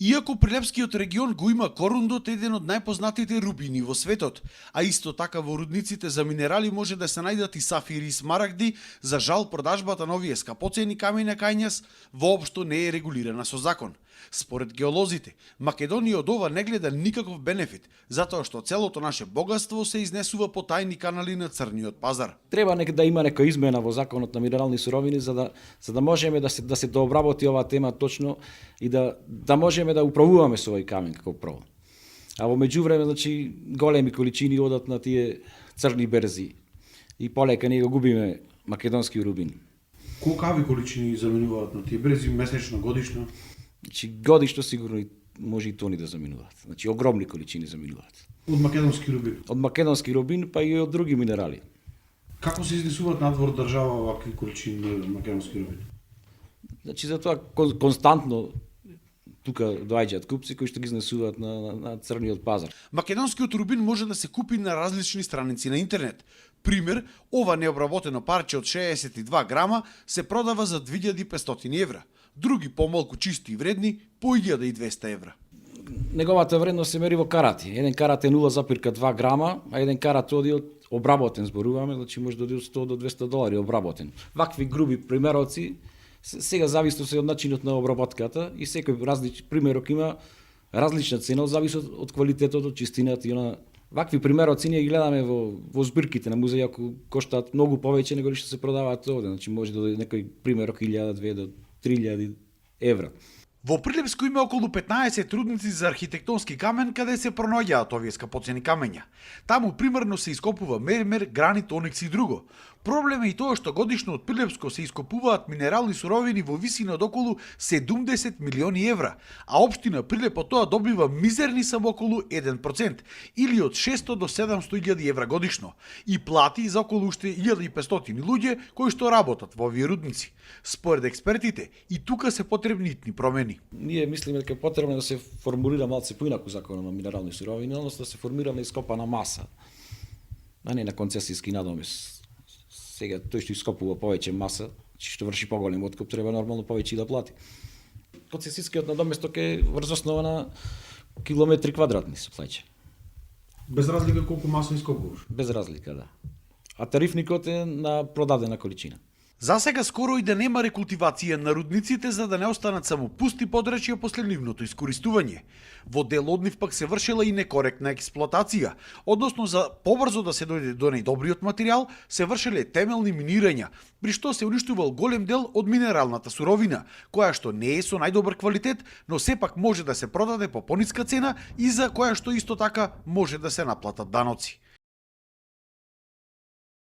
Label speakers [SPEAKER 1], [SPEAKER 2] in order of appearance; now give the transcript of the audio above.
[SPEAKER 1] Иако Прилепскиот регион го има Корундот, еден од најпознатите рубини во светот, а исто така во рудниците за минерали може да се најдат и сафири и смарагди, за жал продажбата на овие скапоцени камења кај нас воопшто не е регулирана со закон. Според геолозите, Македонија од ова не гледа никаков бенефит, затоа што целото наше богатство се изнесува по тајни канали на црниот пазар.
[SPEAKER 2] Треба да има нека измена во законот на минерални суровини за да можеме да се дообработи оваа тема точно и да можеме да управуваме со овој камен како прво. А во меѓувреме, значи, големи количини одат на тие црни берзи и полека ние го губиме македонски рубин.
[SPEAKER 1] Колкави количини заменуваат на тие берзи месечно, годишно?
[SPEAKER 2] Значи, годишно сигурно може и тони да заминуваат. Значи, огромни количини заминуваат.
[SPEAKER 1] Од македонски рубин?
[SPEAKER 2] Од македонски рубин, па и од други минерали.
[SPEAKER 1] Како се изнесуваат надвор држава вакви количини на македонски рубин?
[SPEAKER 2] Значи, затоа константно тука доаѓаат купци кои што ги изнесуваат на црниот пазар.
[SPEAKER 1] Македонскиот рубин може да се купи на различни страници на интернет. Пример, ова необработено парче од 62 грама се продава за 2500 евра. Други помалку чисти и вредни по 1200 евра.
[SPEAKER 2] Неговата вредност се мери во карати. Еден карат е 0,2 грама, а еден карат оди од обработен, зборуваме, значи може да оди од 100 до 200 долари обработен. Вакви груби примероци сега зависи се од начинот на обработката и секој примерок има различна цена, зависи од квалитетот, од чистината и она. Вакви примероци ние ги гледаме во збирките на музеја, кои коштаат многу повеќе него што се продаваат овде, значи може да дојде некој примерок 1000, 2000 до 3000 евра.
[SPEAKER 1] Во Прилепско има околу 15 рудници за архитектонски камен каде се пронаоѓаат овие скапоцени камења. Таму примерно се ископува мермер, гранит, оникс и друго. Проблем е и тоа што годишно од Прилепско се ископуваат минерални суровини во висина од околу 70 милиони евра, а општина Прилеп од тоа добива мизерни само околу 1%, или од 600 до 700.000 евра годишно, и плати за околу уште 1500 луѓе кои што работат во овие рудници. Според експертите, и тука се потребни итни промени.
[SPEAKER 2] Ние мислиме дека е потребно да се формулира малце поинаку законот на минерални суровини, односно да се формира на ископана маса, а не на концесијски надомес. Сега тој што ископува повеќе маса, што врши поголем откуп, треба нормално повеќе да плати. Концесискиот надоместок е врз основа на километри квадратни се плаќа.
[SPEAKER 1] Без разлика колку маса ископуваш?
[SPEAKER 2] Без разлика, да. А тарифникот е на продадена количина.
[SPEAKER 1] За сега скоро и да нема рекултивација на рудниците за да не останат само пусти подрачја после нивното искористување. Во дел од нив пак се вршела и некоректна експлоатација, односно за побрзо да се дојде до најдобриот материјал, се вршеле темелни минирања, при што се уништувал голем дел од минералната суровина, која што не е со најдобар квалитет, но сепак може да се продаде по пониска цена и за која што исто така може да се наплатат даноци.